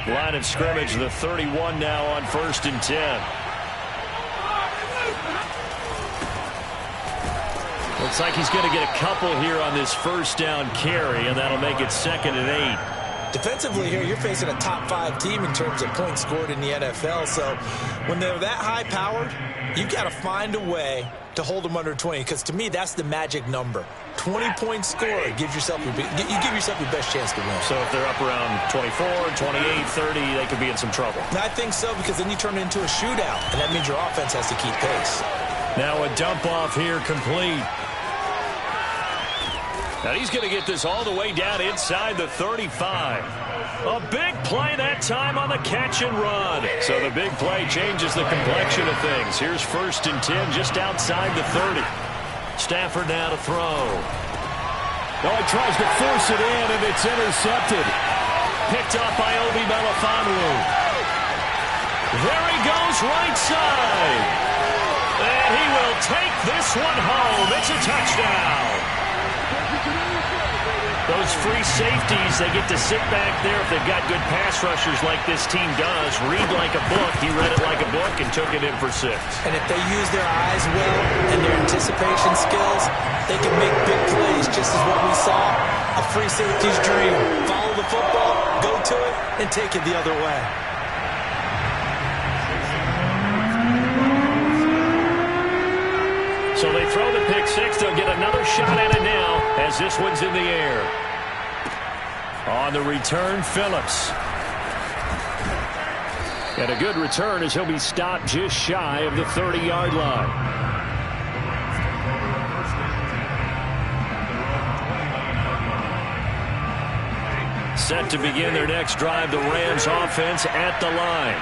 Line of scrimmage, the 31 now on 1st and 10. Looks like he's going to get a couple here on this first down carry, and that'll make it 2nd and 8. Defensively here, you're facing a top 5 team in terms of points scored in the NFL. So when they're that high-powered, you've got to find a way to hold them under 20, because to me, that's the magic number. 20 points scored, you give yourself your best chance to win. So if they're up around 24, 28, 30, they could be in some trouble. And I think so, because then you turn it into a shootout, and that means your offense has to keep pace. Now a dump off here complete. Now he's going to get this all the way down inside the 35. A big play that time on the catch and run. So the big play changes the complexion of things. Here's 1st and 10 just outside the 30. Stafford now to throw. Oh, he tries to force it in, and it's intercepted. Picked up by Obi Melifonwu. There he goes right side. And he will take this one home. It's a touchdown. Those free safeties, they get to sit back there if they've got good pass rushers like this team does. Read like a book. He read it like a book and took it in for 6. And if they use their eyes well and their anticipation skills, they can make big plays, just as what we saw. A free safety's dream. Follow the football, go to it, and take it the other way. So they throw the pick 6. They'll get another shot at it now as this one's in the air. On the return, Phillips. And a good return as he'll be stopped just shy of the 30-yard line. Set to begin their next drive, the Rams offense at the line.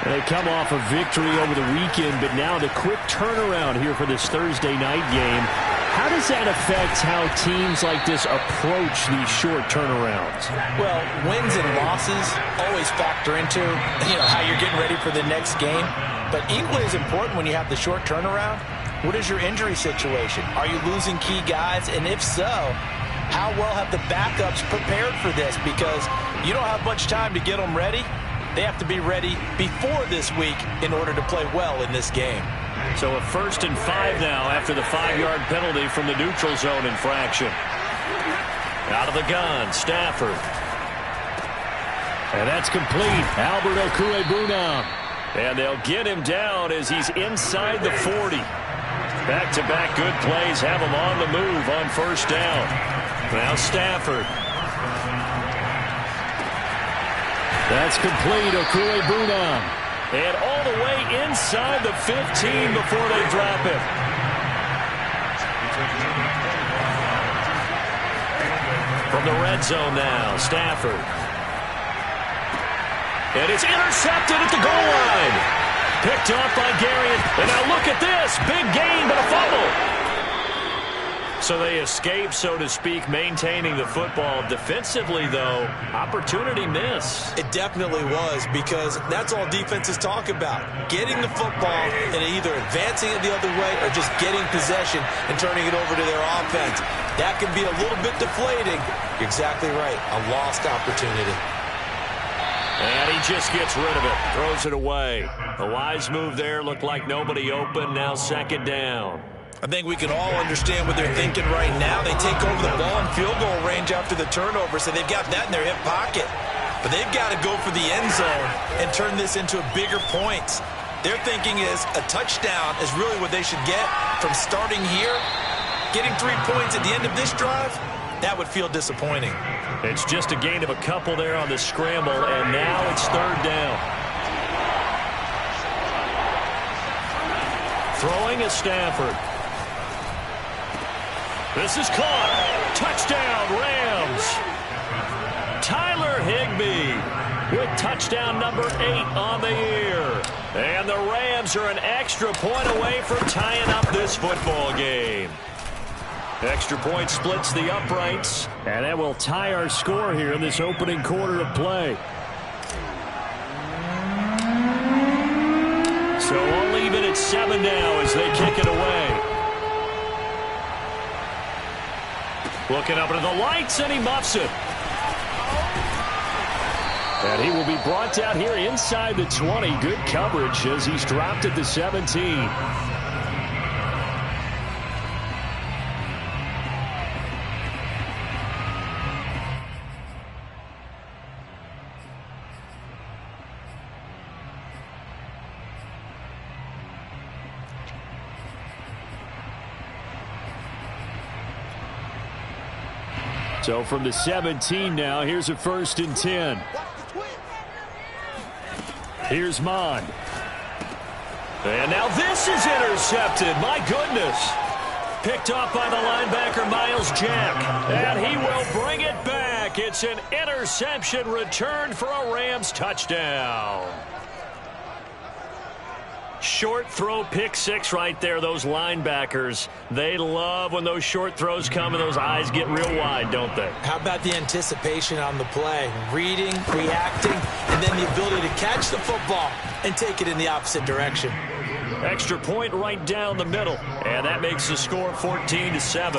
They come off a victory over the weekend, but now the quick turnaround here for this Thursday night game. How does that affect how teams like this approach these short turnarounds? Well, wins and losses always factor into, how you're getting ready for the next game. But equally as important when you have the short turnaround, what is your injury situation? Are you losing key guys? And if so, how well have the backups prepared for this? Because you don't have much time to get them ready. They have to be ready before this week in order to play well in this game. So a 1st and 5 now after the 5-yard penalty from the neutral zone infraction. Out of the gun, Stafford. And that's complete. Albert Okwuegbunam. And they'll get him down as he's inside the 40. Back-to-back good plays have him on the move on 1st down. Now Stafford. That's complete, Okwuegbunam. And all the way inside the 15 before they drop it. From the red zone now, Stafford. And it's intercepted at the goal line. Picked off by Garrett. And now look at this. Big gain, but a fumble. So they escape, so to speak, maintaining the football. Defensively, though, opportunity miss. It definitely was, because that's all defenses talk about. Getting the football and either advancing it the other way or just getting possession and turning it over to their offense. That can be a little bit deflating. You're exactly right. A lost opportunity. And he just gets rid of it. Throws it away. A wise move there. Looked like nobody open. Now 2nd down. I think we can all understand what they're thinking right now. They take over the ball in field goal range after the turnover, so they've got that in their hip pocket. But they've got to go for the end zone and turn this into bigger points. Their thinking is a touchdown is really what they should get from starting here. Getting 3 points at the end of this drive, that would feel disappointing. It's just a gain of a couple there on the scramble, and now it's 3rd down. Throwing is Stafford. This is caught. Touchdown, Rams. Tyler Higbee with touchdown number 8 on the year. And the Rams are an extra point away from tying up this football game. Extra point splits the uprights. And that will tie our score here in this opening quarter of play. So all even at 7 now as they kick it away. Looking up into the lights, and he muffs it. And he will be brought down here inside the 20. Good coverage as he's dropped at the 17. So from the 17 now, here's a 1st and 10. Here's Mond. And now this is intercepted. My goodness. Picked off by the linebacker, Myles Jack. And he will bring it back. It's an interception returned for a Rams touchdown. Short throw, pick six right there. Those linebackers, they love when those short throws come and those eyes get real wide, don't they? How about the anticipation on the play? Reading, reacting, and then the ability to catch the football and take it in the opposite direction. Extra point right down the middle, and that makes the score 14-7.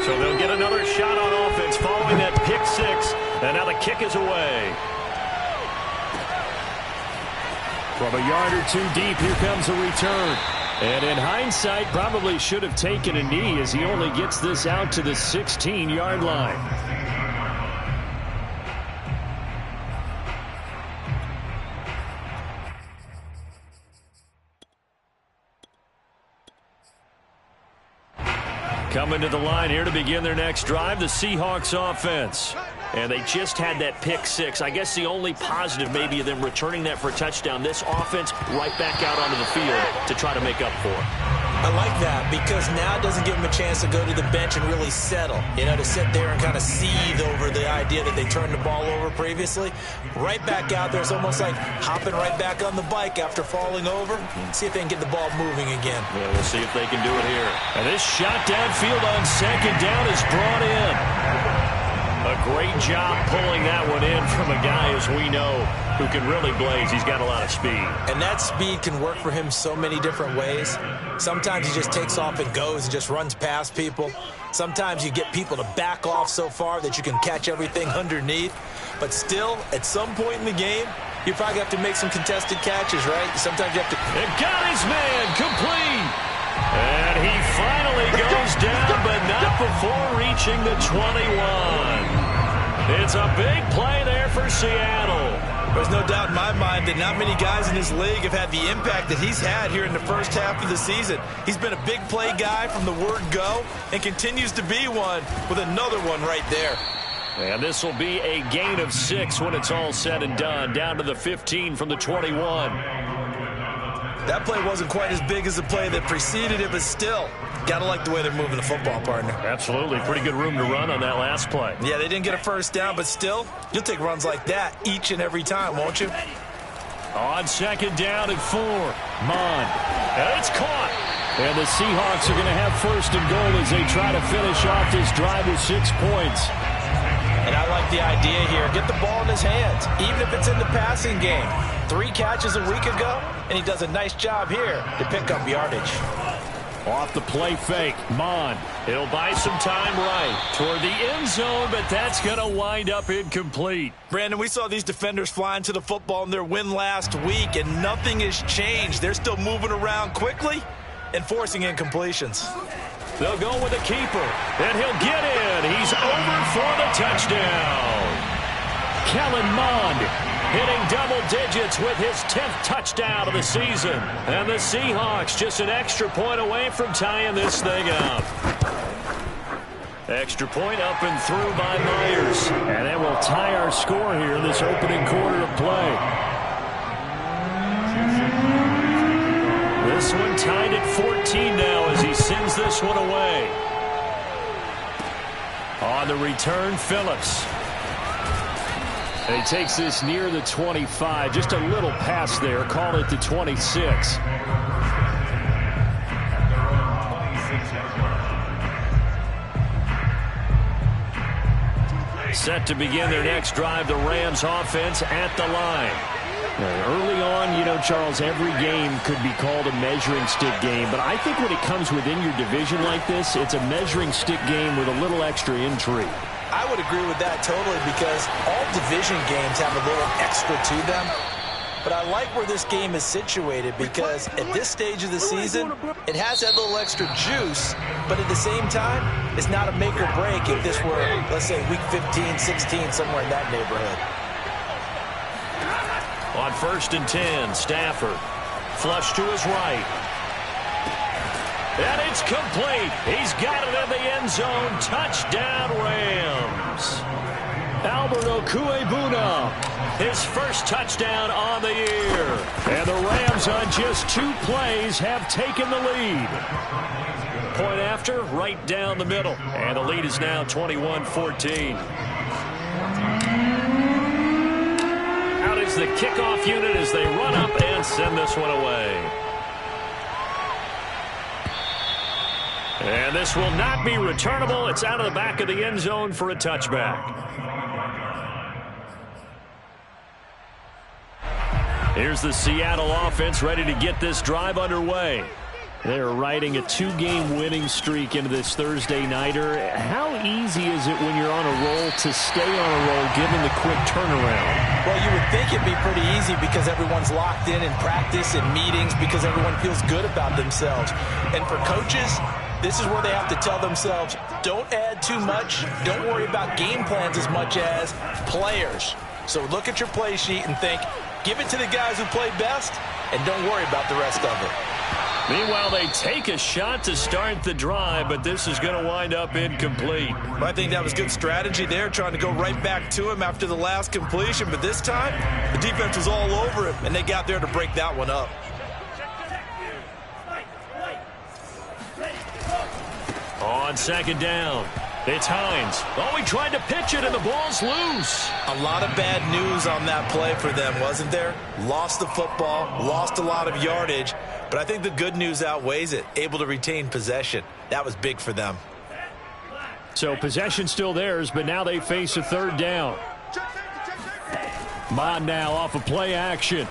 So they'll get another shot on offense following that pick six, and now the kick is away. From a yard or two deep, here comes a return. And in hindsight, probably should have taken a knee as he only gets this out to the 16-yard line. Coming to the line here to begin their next drive, the Seahawks offense. And they just had that pick six. I guess the only positive maybe of them returning that for a touchdown. This offense right back out onto the field to try to make up for it. I like that because now it doesn't give them a chance to go to the bench and really settle. You know, to sit there and kind of seethe over the idea that they turned the ball over previously. Right back out there. It's almost like hopping right back on the bike after falling over. See if they can get the ball moving again. Yeah, we'll see if they can do it here. And this shot downfield on 2nd down is brought in. A great job pulling that one in from a guy, as we know, who can really blaze. He's got a lot of speed. And that speed can work for him so many different ways. Sometimes he just takes off and goes and just runs past people. Sometimes you get people to back off so far that you can catch everything underneath. But still, at some point in the game, you probably have to make some contested catches, right? Sometimes you have to... It got his man complete. And he finally goes down, but not before reaching the 21. It's a big play there for Seattle. There's no doubt in my mind that not many guys in this league have had the impact that he's had here in the first half of the season. He's been a big play guy from the word go and continues to be one with another one right there. And this will be a gain of 6 when it's all said and done, down to the 15 from the 21. That play wasn't quite as big as the play that preceded it, but still, got to like the way they're moving the football, partner. Absolutely. Pretty good room to run on that last play. Yeah, they didn't get a first down, but still, you'll take runs like that each and every time, won't you? On 2nd down and 4. Mond. And it's caught. And the Seahawks are going to have 1st and goal as they try to finish off this drive with 6 points. And I like the idea here. Get the ball in his hands, even if it's in the passing game. 3 catches a week ago, and he does a nice job here to pick up yardage. Off the play fake, Mond. He'll buy some time right toward the end zone, but that's going to wind up incomplete. Brandon, we saw these defenders flying to the football in their win last week, and nothing has changed. They're still moving around quickly and forcing incompletions. They'll go with the keeper, and he'll get in. He's over for the touchdown. Kellen Mond hitting double digits with his 10th touchdown of the season. And the Seahawks just an extra point away from tying this thing up. Extra point up and through by Myers. And that will tie our score here in this opening quarter of play. This one tied at 14 now as he sends this one away. On the return, Phillips. And he takes this near the 25. Just a little pass there. Call it the 26. Set to begin their next drive, the Rams offense at the line. Early on, you know, Charles, every game could be called a measuring stick game. But I think when it comes within your division like this, it's a measuring stick game with a little extra intrigue. I would agree with that totally because all division games have a little extra to them. But I like where this game is situated because at this stage of the season, it has that little extra juice, but at the same time, it's not a make or break if this were, let's say, week 15, 16, somewhere in that neighborhood. On 1st and 10, Stafford. Flush to his right. And it's complete. He's got it in the end zone. Touchdown, Rams. Albert Okwuegbunam, his first touchdown on the year. And the Rams on just 2 plays have taken the lead. Point after, right down the middle. And the lead is now 21-14. Out is the kickoff unit as they run up and send this one away. And this will not be returnable. It's out of the back of the end zone for a touchback. Here's the Seattle offense ready to get this drive underway. They're riding a 2-game winning streak into this Thursday nighter. How easy is it when you're on a roll to stay on a roll given the quick turnaround? Well, you would think it'd be pretty easy because everyone's locked in practice and meetings because everyone feels good about themselves. And for coaches, this is where they have to tell themselves, don't add too much. Don't worry about game plans as much as players. So look at your play sheet and think, give it to the guys who play best, and don't worry about the rest of it. Meanwhile, they take a shot to start the drive, but this is going to wind up incomplete. I think that was good strategy there, trying to go right back to him after the last completion. But this time, the defense was all over him, and they got there to break that one up. On 2nd down, it's Hines. Oh, he tried to pitch it, and the ball's loose. A lot of bad news on that play for them, wasn't there? Lost the football, lost a lot of yardage, but I think the good news outweighs it. Able to retain possession. That was big for them. So possession still theirs, but now they face a 3rd down. Mond now off of play action.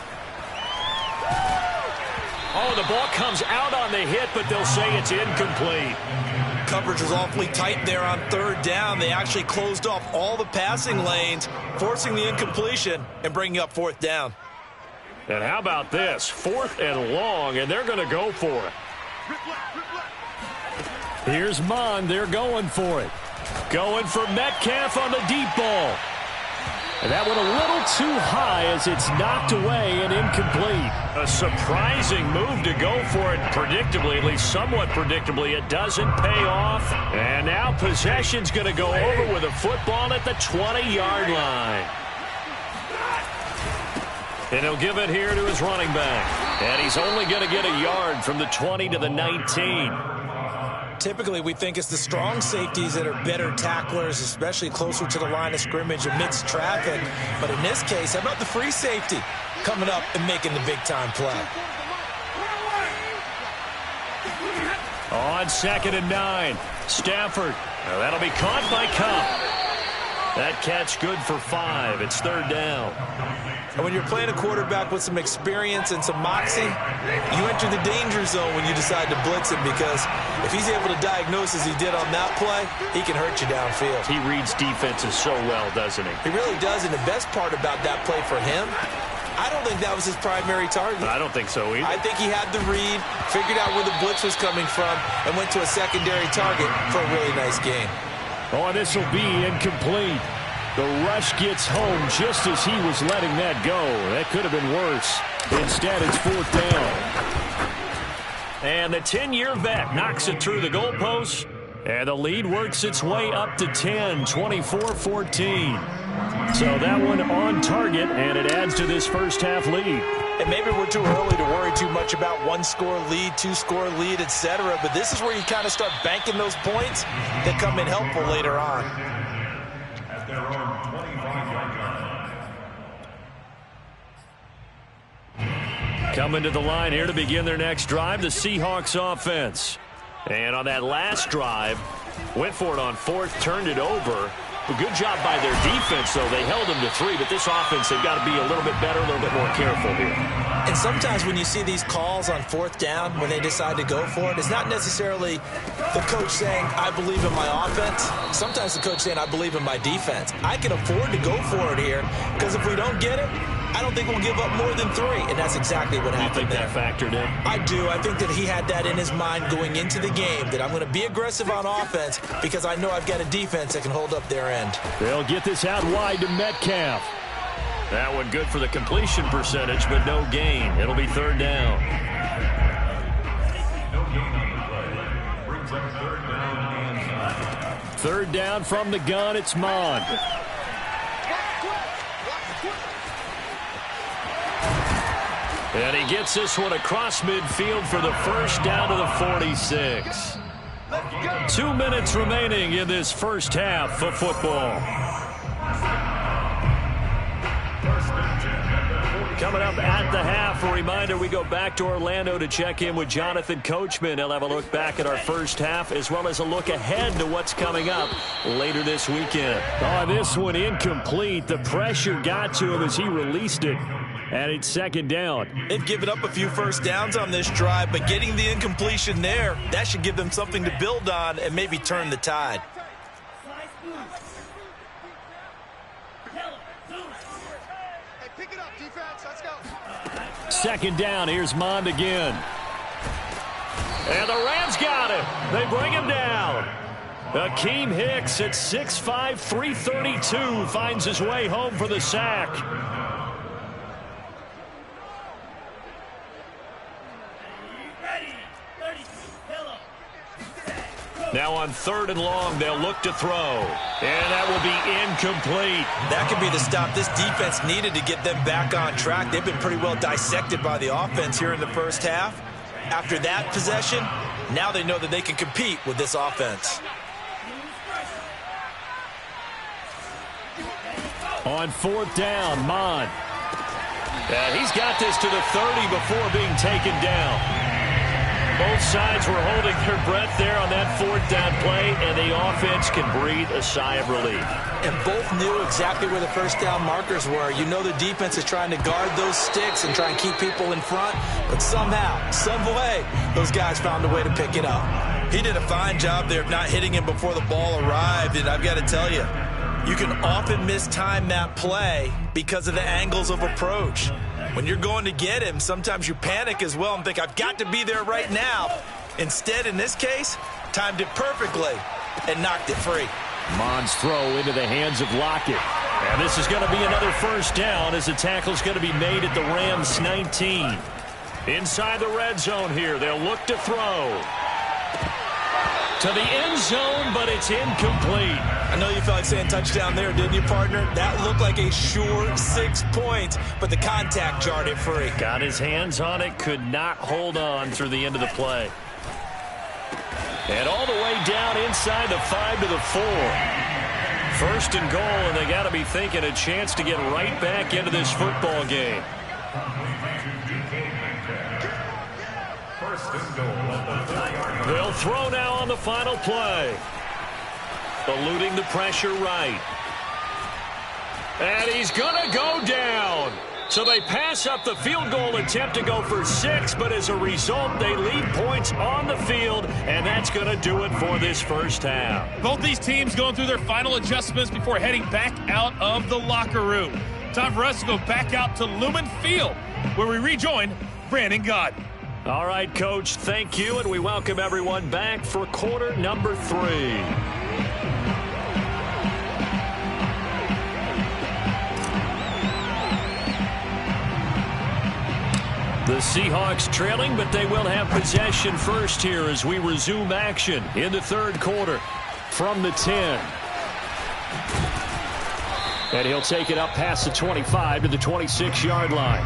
Oh, the ball comes out on the hit, but they'll say it's incomplete. Coverage was awfully tight there on 3rd down. They actually closed off all the passing lanes, forcing the incompletion and bringing up 4th down. And how about this? 4th and long, and they're going to go for it. Here's Mond. They're going for it. Going for Metcalf on the deep ball. And that went a little too high as it's knocked away and incomplete. A surprising move to go for it predictably, at least somewhat predictably. It doesn't pay off. And now possession's going to go over with a football at the 20-yard line. And he'll give it here to his running back. And he's only going to get a yard from the 20 to the 19. Typically, we think it's the strong safeties that are better tacklers, especially closer to the line of scrimmage amidst traffic. But in this case, how about the free safety coming up and making the big-time play? On 2nd and 9, Stafford. Now that'll be caught by Kupp. That catch good for 5. It's 3rd down. And when you're playing a quarterback with some experience and some moxie, you enter the danger zone when you decide to blitz him, because if he's able to diagnose as he did on that play, he can hurt you downfield. He reads defenses so well, doesn't he? He really does, and the best part about that play for him, I don't think that was his primary target. I don't think so either. I think he had the read, figured out where the blitz was coming from, and went to a secondary target for a really nice gain. Oh, this will be incomplete. The rush gets home just as he was letting that go. That could have been worse. Instead, it's 4th down. And the 10-year vet knocks it through the goalpost. And the lead works its way up to 10, 24-14. So that one on target, and it adds to this first half lead. And maybe we're too early to worry too much about 1-score lead, 2-score lead, etc. But this is where you kind of start banking those points that come in helpful later on. Coming to the line here to begin their next drive, the Seahawks offense. And on that last drive, went for it on 4th, turned it over. A good job by their defense, though. They held them to 3, but this offense, they've got to be a little bit better, a little bit more careful here. And sometimes when you see these calls on 4th down, when they decide to go for it, it's not necessarily the coach saying, I believe in my offense. Sometimes the coach saying, I believe in my defense. I can afford to go for it here, because if we don't get it, I don't think we'll give up more than 3, and that's exactly what happened there. You think that factored in? I do. I think that he had that in his mind going into the game, that I'm going to be aggressive on offense because I know I've got a defense that can hold up their end. They'll get this out wide to Metcalf. That one good for the completion percentage, but no gain. It'll be 3rd down. Third down from the gun, it's Mond. And he gets this one across midfield for the first down to the 46. 2 minutes remaining in this first half of football. Coming up at the half, a reminder, we go back to Orlando to check in with Jonathan Coachman. He'll have a look back at our first half as well as a look ahead to what's coming up later this weekend. Oh, this one incomplete. The pressure got to him as he released it. And it's 2nd down. They've given up a few first downs on this drive, but getting the incompletion there, that should give them something to build on and maybe turn the tide. Hey, pick it up, defense. Let's go. 2nd down. Here's Mond again. And the Rams got him. They bring him down. Akeem Hicks at 6'5", 332 finds his way home for the sack. Now on 3rd and long, they'll look to throw. And that will be incomplete. That could be the stop this defense needed to get them back on track. They've been pretty well dissected by the offense here in the first half. After that possession, now they know that they can compete with this offense. On 4th down, Mond. And he's got this to the 30 before being taken down. Both sides were holding their breath there on that 4th down play, and the offense can breathe a sigh of relief. And both knew exactly where the first down markers were. You know the defense is trying to guard those sticks and try and keep people in front, but somehow, some way, those guys found a way to pick it up. He did a fine job there of not hitting him before the ball arrived, and I've got to tell you, you can often mistime that play because of the angles of approach. When you're going to get him, sometimes you panic as well and think, I've got to be there right now. Instead, in this case, timed it perfectly and knocked it free. Mond's throw into the hands of Lockett. And this is going to be another first down as the tackle's going to be made at the Rams 19. Inside the red zone here, they'll look to throw. To the end zone, but it's incomplete. I know you felt like saying touchdown there, didn't you, partner? That looked like a sure 6 points, but the contact jarred it free. Got his hands on it, could not hold on through the end of the play. And all the way down inside the 5 to the 4. 1st and goal, and they got to be thinking a chance to get right back into this football game. 1st and goal. They'll throw now on the final play. Eluding the pressure right. And he's going to go down. So they pass up the field goal attempt to go for 6, but as a result, they leave points on the field, and that's going to do it for this first half. Both these teams going through their final adjustments before heading back out of the locker room. Time for us to go back out to Lumen Field, where we rejoin Brandon Gaudin. All right, Coach, thank you, and we welcome everyone back for quarter number 3. The Seahawks trailing, but they will have possession first here as we resume action in the 3rd quarter from the 10. And he'll take it up past the 25 to the 26-yard line.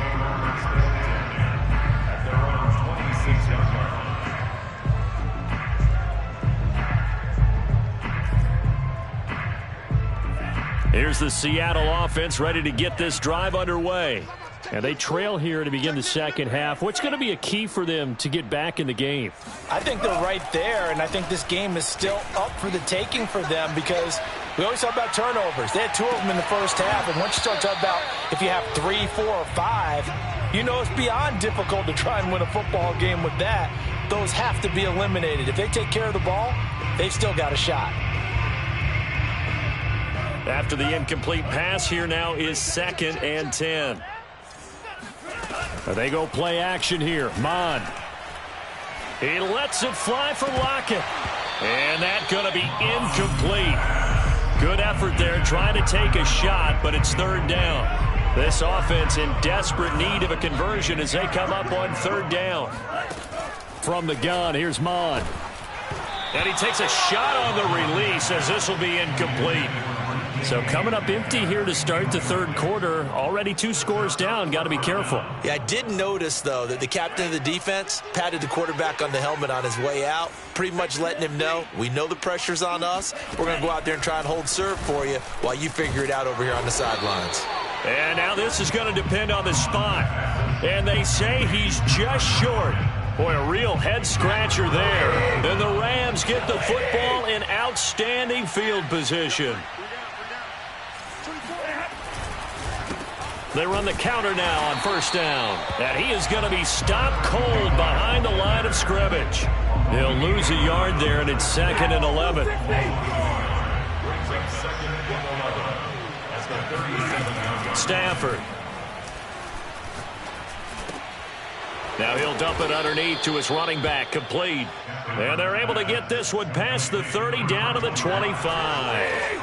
Here's the Seattle offense ready to get this drive underway. And they trail here to begin the second half. What's going to be a key for them to get back in the game? I think they're right there, and I think this game is still up for the taking for them because We always talk about turnovers. They had 2 of them in the first half, and once you start talking about if you have 3, 4, or 5, you know it's beyond difficult to try and win a football game with that. Those have to be eliminated. If they take care of the ball, they've still got a shot. After the incomplete pass, here now is 2nd and 10. They go play action here. Mond. He lets it fly for Lockett. And that's going to be incomplete. Good effort there trying to take a shot, but it's 3rd down. This offense in desperate need of a conversion as they come up on 3rd down. From the gun, here's Mond. And he takes a shot on the release as this will be incomplete. So coming up empty here to start the 3rd quarter. Already 2 scores down. Got to be careful. Yeah, I did notice, though, that the captain of the defense patted the quarterback on the helmet on his way out, pretty much letting him know, we know the pressure's on us. We're going to go out there and try and hold serve for you while you figure it out over here on the sidelines. And now this is going to depend on the spot. And they say he's just short. Boy, a real head-scratcher there. And the Rams get the football in outstanding field position. They run the counter now on 1st down. And he is going to be stopped cold behind the line of scrimmage. He'll lose a yard there, and it's 2nd and 11. Stafford. Now he'll dump it underneath to his running back, complete. And they're able to get this one past the 30 down to the 25.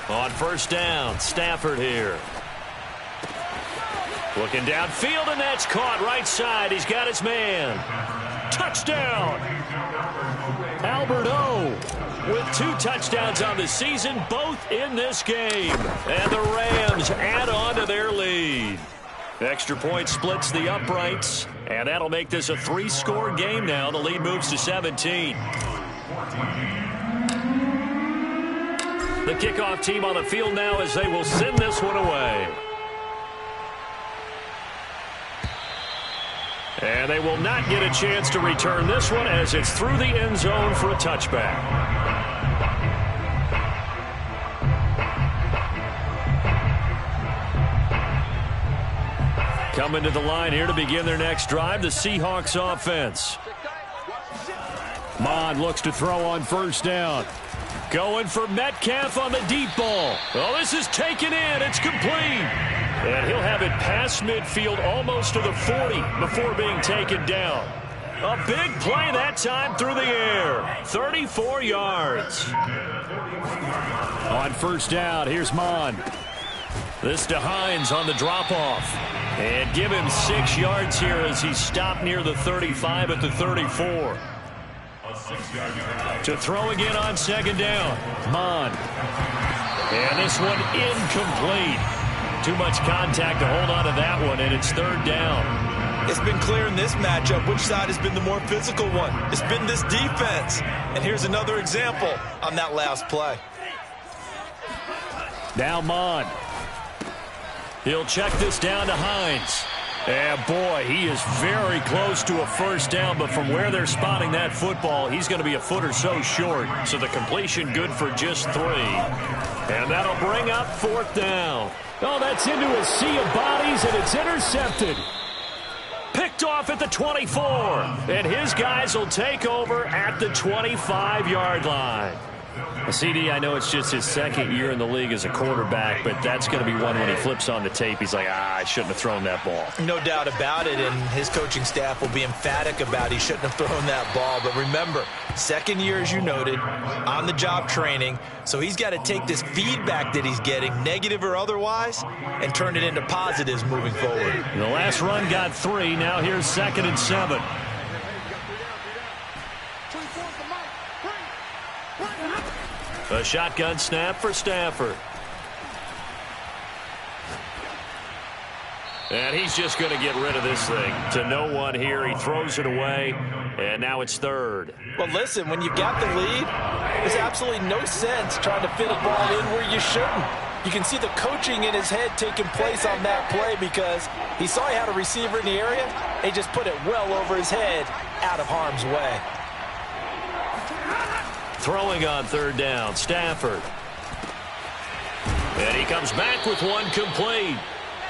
On 1st down, Stafford here. Looking downfield, and that's caught right side. He's got his man. Touchdown! Albert O with 2 touchdowns on the season, both in this game. And the Rams add on to their lead. Extra point splits the uprights, and that'll make this a 3-score game now. The lead moves to 17. The kickoff team on the field now as they will send this one away. And they will not get a chance to return this one as it's through the end zone for a touchback. Coming to the line here to begin their next drive, the Seahawks offense. Mond looks to throw on 1st down. Going for Metcalf on the deep ball. Oh, this is taken in. It's complete. And he'll have it past midfield almost to the 40 before being taken down. A big play that time through the air. 34 yards. On 1st down, here's Mond. This to Hines on the drop-off. And give him 6 yards here as he's stopped near the 35 at the 34. To throw again on 2nd down. Mond. And this one incomplete. Too much contact to hold on to that one, and it's 3rd down. It's been clear in this matchup which side has been the more physical one. It's been this defense. And here's another example on that last play. Now Mond. He'll check this down to Hines. And boy, he is very close to a 1st down, but from where they're spotting that football, he's going to be a foot or so short. So the completion good for just 3. And that'll bring up 4th down. Oh, that's into a sea of bodies, and it's intercepted. Picked off at the 24. And his guys will take over at the 25-yard line. CD, I know it's just his 2nd year in the league as a quarterback, but that's going to be one when he flips on the tape. He's like, I shouldn't have thrown that ball. No doubt about it, and his coaching staff will be emphatic about he shouldn't have thrown that ball. But remember, 2nd year, as you noted, on-the-job training, so he's got to take this feedback that he's getting, negative or otherwise, and turn it into positives moving forward. The last run got 3. Now here's 2nd and 7. A shotgun snap for Stafford. And he's just going to get rid of this thing to no one here. He throws it away, and now it's 3rd. Well, listen, when you've got the lead, there's absolutely no sense trying to fit a ball in where you shouldn't. You can see the coaching in his head taking place on that play because he saw he had a receiver in the area. He just put it well over his head, out of harm's way. Throwing on third down, Stafford. And he comes back with one complete.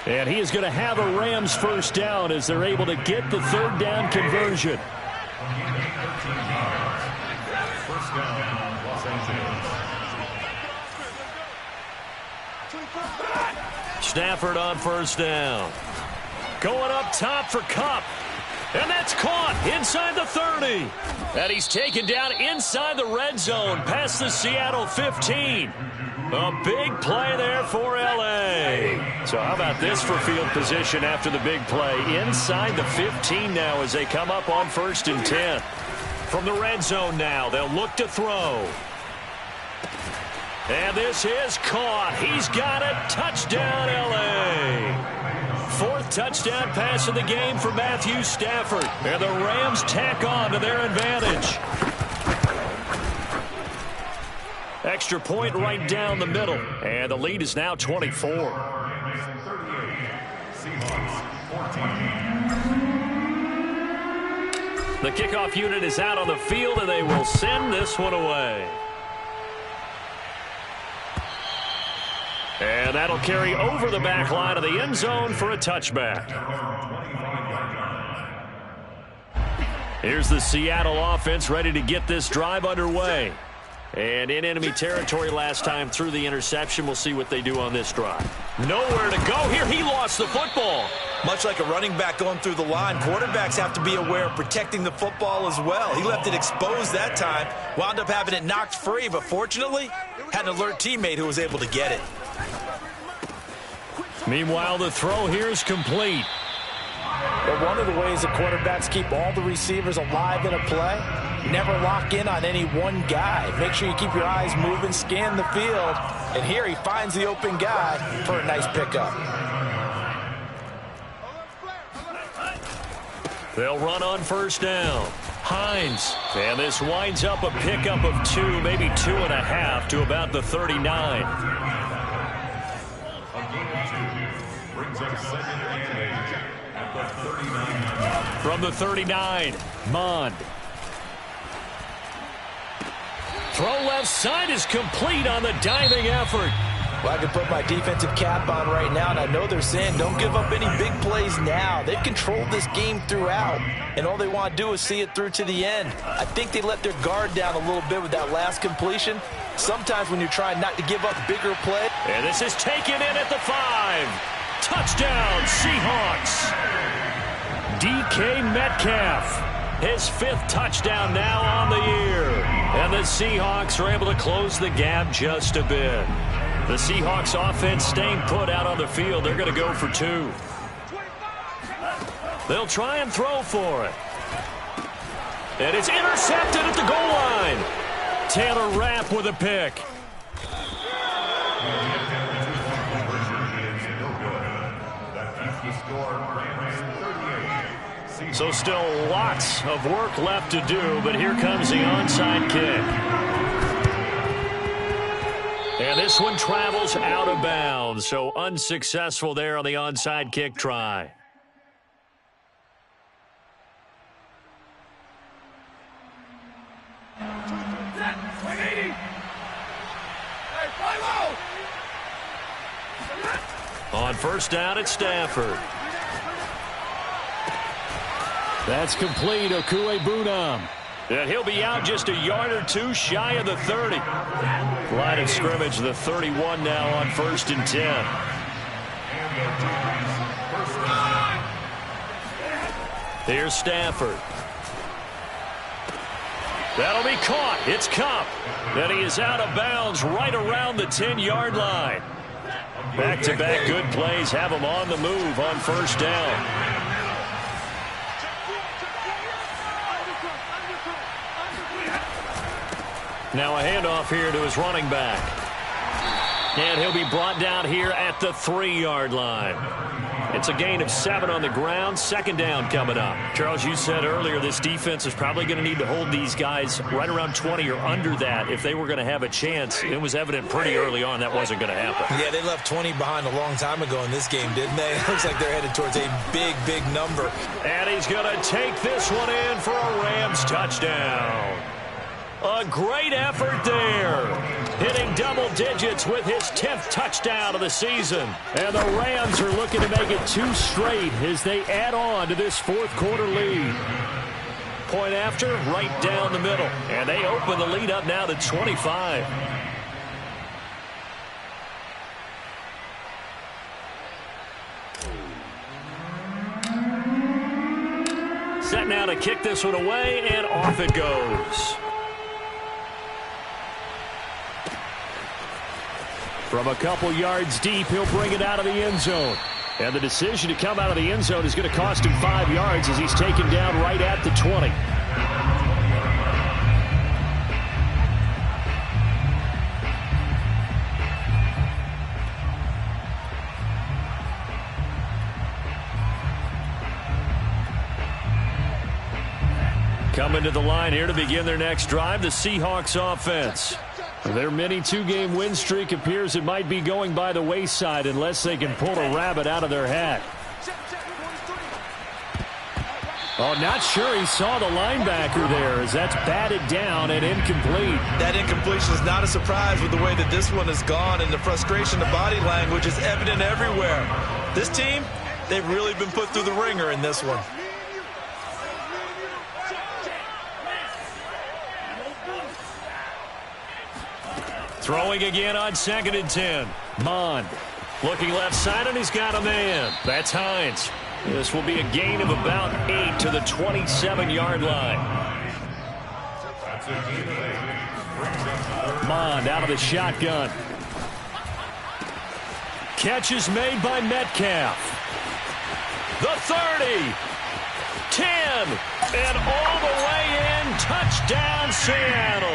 And he is going to have a Rams first down as they're able to get the third down conversion. Stafford on first down. Going up top for Kupp. And that's caught inside the 30. And he's taken down inside the red zone past the Seattle 15. A big play there for L.A. So how about this for field position after the big play? Inside the 15 now as they come up on 1st and 10. From the red zone now, they'll look to throw. And this is caught. He's got it. Touchdown, L.A. 4th touchdown pass of the game for Matthew Stafford. And the Rams tack on to their advantage. Extra point right down the middle. And the lead is now 24. The kickoff unit is out on the field, and they will send this one away. And that'll carry over the back line of the end zone for a touchback. Here's the Seattle offense ready to get this drive underway. And in enemy territory last time through the interception. We'll see what they do on this drive. Nowhere to go here. He lost the football. Much like a running back going through the line, quarterbacks have to be aware of protecting the football as well. He left it exposed that time, wound up having it knocked free, but fortunately had an alert teammate who was able to get it. Meanwhile, the throw here is complete. But one of the ways the quarterbacks keep all the receivers alive in a play, never lock in on any one guy. Make sure you keep your eyes moving, scan the field, and here he finds the open guy for a nice pickup. They'll run on first down. Hines. And this winds up a pickup of 2, maybe 2.5 to about the 39. From the 39, Mond. Throw left side is complete on the diving effort. Well, I can put my defensive cap on right now, and I know they're saying don't give up any big plays now. They've controlled this game throughout, and all they want to do is see it through to the end. I think they let their guard down a little bit with that last completion. Sometimes when you're trying not to give up bigger play. And this is taken in at the 5. Touchdown, Seahawks. DK Metcalf, his 5th touchdown now on the year. And the Seahawks are able to close the gap just a bit. The Seahawks offense staying put out on the field. They're going to go for 2. They'll try and throw for it. And it's intercepted at the goal line. Taylor Rapp with a pick. So still lots of work left to do, but here comes the onside kick. And this one travels out of bounds, so unsuccessful there on the onside kick try. On first down at Stafford. That's complete, Okuegbunam. And he'll be out just a yard or 2 shy of the 30. Line of scrimmage, the 31 now on 1st and 10. Here's Stafford. That'll be caught. It's Kupp. And he is out of bounds right around the 10-yard line. Back-to-back good plays have him on the move on first down. Now a handoff here to his running back. And he'll be brought down here at the 3-yard line. It's a gain of 7 on the ground. Second down coming up. Charles, you said earlier this defense is probably going to need to hold these guys right around 20 or under that if they were going to have a chance. It was evident pretty early on that wasn't going to happen. Yeah, they left 20 behind a long time ago in this game, didn't they? It looks like they're headed towards a big, big number. And he's going to take this one in for a Rams touchdown. A great effort there. Hitting double digits with his 10th touchdown of the season. And the Rams are looking to make it 2 straight as they add on to this fourth quarter lead. Point after, right down the middle. And they open the lead up now to 25. Set now to kick this one away, and off it goes. From a couple yards deep, he'll bring it out of the end zone. And the decision to come out of the end zone is going to cost him 5 yards as he's taken down right at the 20. Coming to the line here to begin their next drive, the Seahawks offense. Their mini 2-game win streak appears it might be going by the wayside unless they can pull a rabbit out of their hat. Oh, not sure he saw the linebacker there as that's batted down and incomplete. That incompletion is not a surprise with the way that this one has gone, and the frustration, the body language is evident everywhere. This team, they've really been put through the ringer in this one. Throwing again on 2nd and 10. Mond looking left side, and he's got a man. That's Hines. This will be a gain of about 8 to the 27-yard line. Mond out of the shotgun. Catch is made by Metcalf. The 30. 10. And all the way in. Touchdown, Seattle.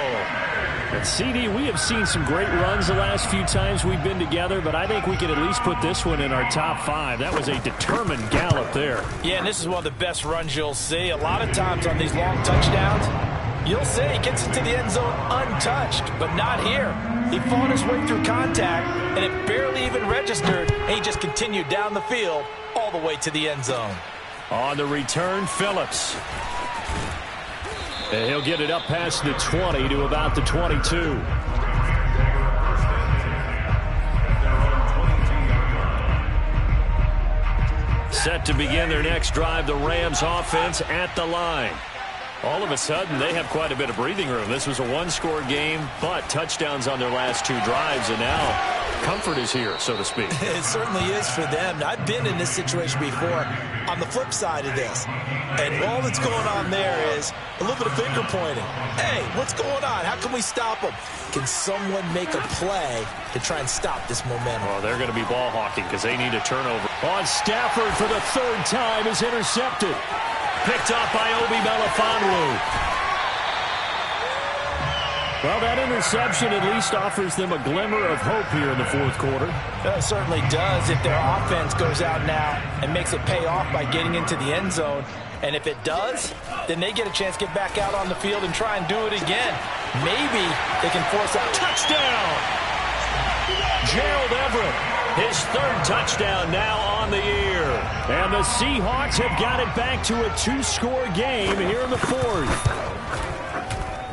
And CD, we have seen some great runs the last few times we've been together, but I think we could at least put this one in our top 5. That was a determined gallop there. Yeah, and this is one of the best runs you'll see. A lot of times on these long touchdowns, you'll see he gets into the end zone untouched, but not here. He fought his way through contact, and it barely even registered, and he just continued down the field all the way to the end zone. On the return, Phillips. And he'll get it up past the 20 to about the 22. Set to begin their next drive, the Rams offense at the line. All of a sudden, they have quite a bit of breathing room. This was a one-score game, but touchdowns on their last 2 drives, and now comfort is here, so to speak. It certainly is for them. I've been in this situation before on the flip side of this. And all that's going on there is a little bit of finger pointing. Hey, what's going on? How can we stop them? Can someone make a play to try and stop this momentum? Well, they're going to be ball hawking because they need a turnover. On Stafford for the 3rd time is intercepted. Picked off by Obi Melifonwu. Well, that interception at least offers them a glimmer of hope here in the fourth quarter. It certainly does if their offense goes out now and makes it pay off by getting into the end zone. And if it does, then they get a chance to get back out on the field and try and do it again. Maybe they can force out. Touchdown! Gerald Everett, his 3rd touchdown now on the year. And the Seahawks have got it back to a 2-score game here in the 4th.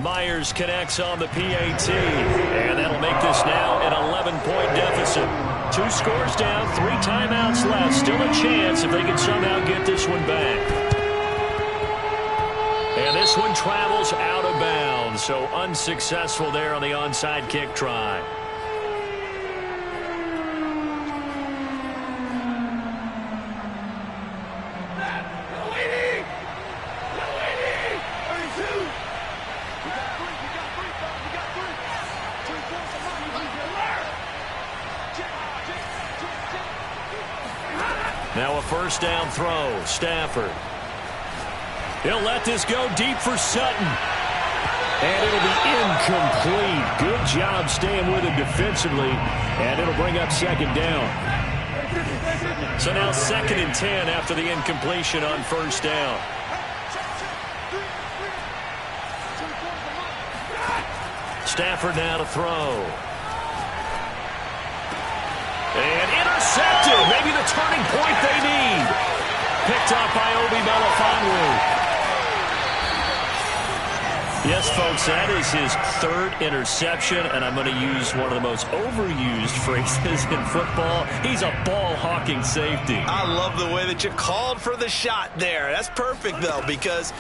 Myers connects on the PAT, and that'll make this now an 11-point deficit. 2 scores down, 3 timeouts left. Still a chance if they can somehow get this one back. And this one travels out of bounds, so unsuccessful there on the onside kick try. Now a first down throw, Stafford. He'll let this go deep for Sutton. And it'll be incomplete. Good job staying with him defensively. And it'll bring up 2nd down. So now 2nd and 10 after the incompletion on first down. Stafford now to throw. And intercepted. Maybe the turning point they need. Picked up by Obi Melifonwu. Yes, folks, that is his 3rd interception, and I'm going to use one of the most overused phrases in football. He's a ball-hawking safety. I love the way that you called for the shot there. That's perfect, though, because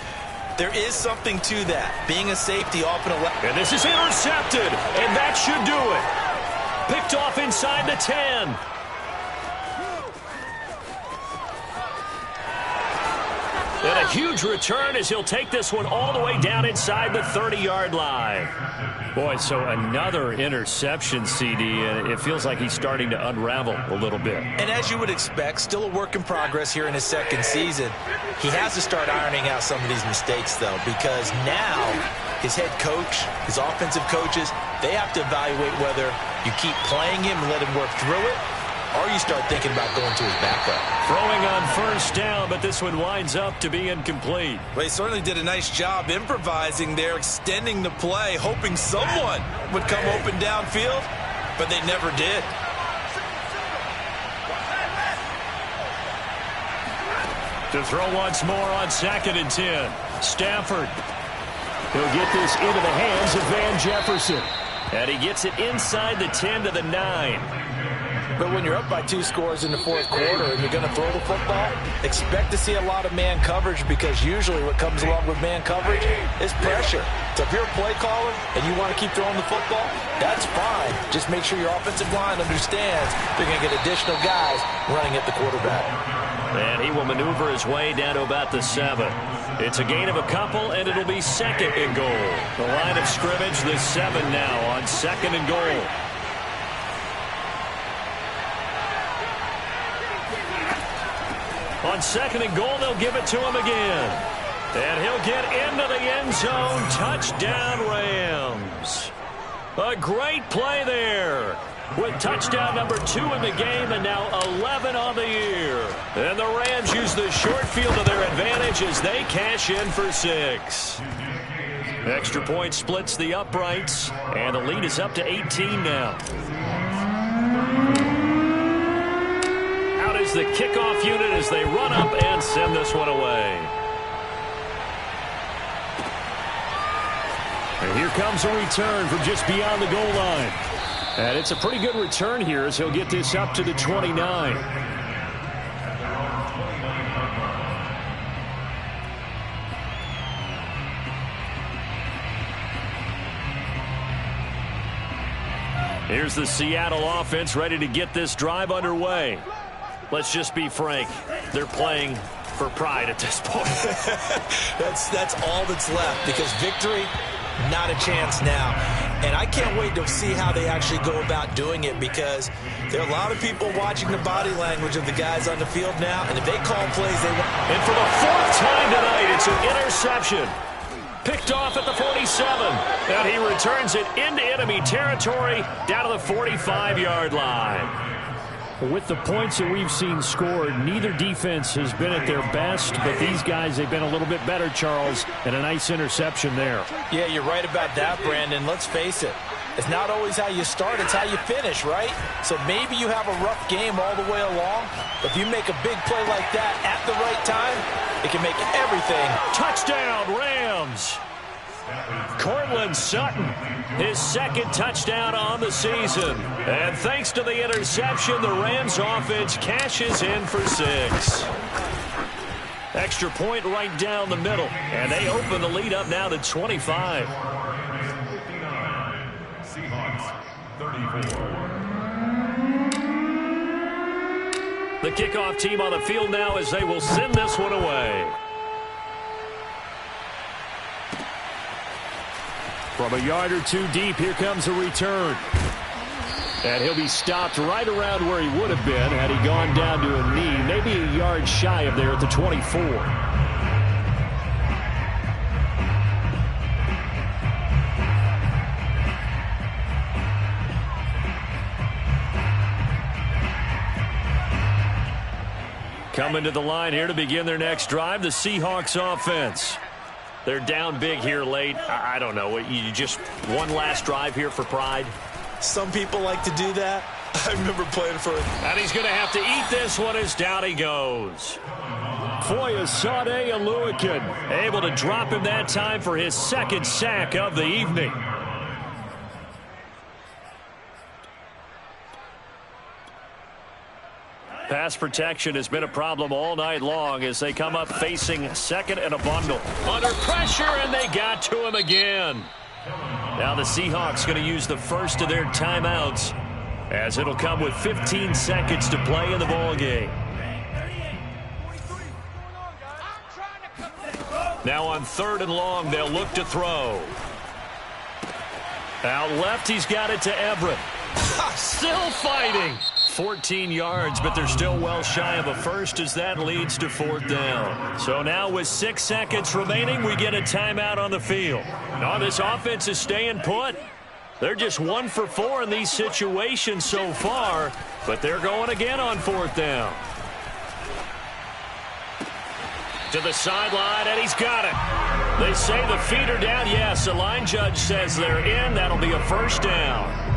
there is something to that. Being a safety often and this is intercepted, and that should do it. Picked off inside the 10. And a huge return as he'll take this one all the way down inside the 30-yard line. Boy, so another interception, CD, and it feels like he's starting to unravel a little bit. And as you would expect, still a work in progress here in his 2nd season. He has to start ironing out some of these mistakes, though, because now his head coach, his offensive coaches, they have to evaluate whether you keep playing him and let him work through it, or you start thinking about going to his backup. Throwing on first down, but this one winds up to be incomplete. Well, he certainly did a nice job improvising there, extending the play, hoping someone would come open downfield, but they never did. To throw once more on 2nd and 10. Stafford. He'll get this into the hands of Van Jefferson. And he gets it inside the 10 to the 9. But when you're up by 2 scores in the 4th quarter and you're going to throw the football, expect to see a lot of man coverage, because usually what comes along with man coverage is pressure. So if you're a play caller and you want to keep throwing the football, that's fine. Just make sure your offensive line understands they're going to get additional guys running at the quarterback. And he will maneuver his way down to about the 7. It's a gain of a couple, and it'll be 2nd and goal. The line of scrimmage, the 7 now on 2nd and goal. On 2nd and goal, they'll give it to him again. And he'll get into the end zone. Touchdown, Rams. A great play there. With touchdown number 2 in the game and now 11 on the year. And the Rams use the short field to their advantage as they cash in for 6. Extra point splits the uprights, and the lead is up to 18 now. Out is the kickoff unit as they run up and send this one away. And here comes a return from just beyond the goal line. And it's a pretty good return here as he'll get this up to the 29. Here's the Seattle offense ready to get this drive underway. Let's just be frank. They're playing for pride at this point. That's all that's left, because victory, not a chance now. And I can't wait to see how they actually go about doing it, because there are a lot of people watching the body language of the guys on the field now, and if they call plays, they want. And for the 4th time tonight, it's an interception. Picked off at the 47. And he returns it into enemy territory down to the 45-yard line. With the points that we've seen scored, neither defense has been at their best, but these guys, they've been a little bit better, Charles, and a nice interception there. Yeah, you're right about that, Brandon. Let's face it. It's not always how you start, it's how you finish, right? So maybe you have a rough game all the way along, but if you make a big play like that at the right time, it can make everything. Touchdown, Rams! Courtland Sutton, his 2nd touchdown on the season. And thanks to the interception, the Rams offense cashes in for 6. Extra point right down the middle. And they open the lead up now to 25. Seahawks, 34. The kickoff team on the field now as they will send this one away. From a yard or 2 deep, here comes a return. And he'll be stopped right around where he would have been had he gone down to a knee, maybe a yard shy of there at the 24. Coming to the line here to begin their next drive, the Seahawks offense. They're down big here late. I don't know. You just one last drive here for pride? Some people like to do that. I remember playing for it. And he's going to have to eat this one as down he goes. Foyesade Oluokun able to drop him that time for his second sack of the evening. Pass protection has been a problem all night long as they come up facing second and a bundle. Under pressure, and they got to him again. Now the Seahawks going to use the first of their timeouts as it'll come with 15 seconds to play in the ball game. Now on 3rd and long, they'll look to throw. Out left, he's got it to Everett. Still fighting. 14 yards, but they're still well shy of a first as that leads to 4th down. So now with 6 seconds remaining, we get a timeout on the field. Now this offense is staying put. They're just 1 for 4 in these situations so far, but they're going again on 4th down. To the sideline, and he's got it. They say the feet are down. Yes, the line judge says they're in. That'll be a first down.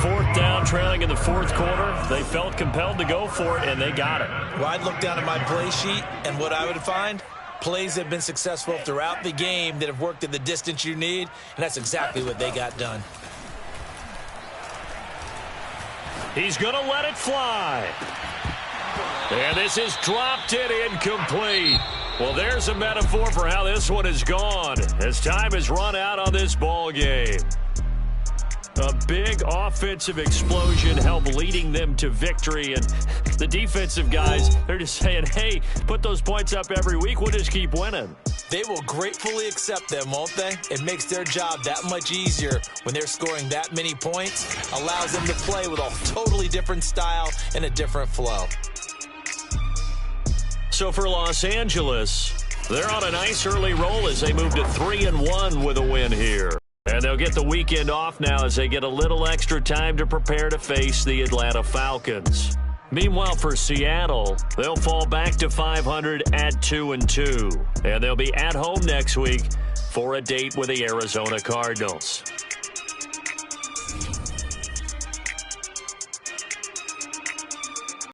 4th down, trailing in the 4th quarter. They felt compelled to go for it, and they got it. Well, I'd look down at my play sheet, and what I would find, plays that have been successful throughout the game that have worked at the distance you need, and that's exactly what they got done. He's going to let it fly. And this is dropped it incomplete. Well, there's a metaphor for how this one is gone as time has run out on this ball game. A big offensive explosion helped leading them to victory. And the defensive guys, they're just saying, hey, put those points up every week. We'll just keep winning. They will gratefully accept them, won't they? It makes their job that much easier when they're scoring that many points. Allows them to play with a totally different style and a different flow. So for Los Angeles, they're on a nice early roll as they move to 3-1 with a win here. And they'll get the weekend off now as they get a little extra time to prepare to face the Atlanta Falcons. Meanwhile, for Seattle, they'll fall back to 500 at 2-2. And they'll be at home next week for a date with the Arizona Cardinals.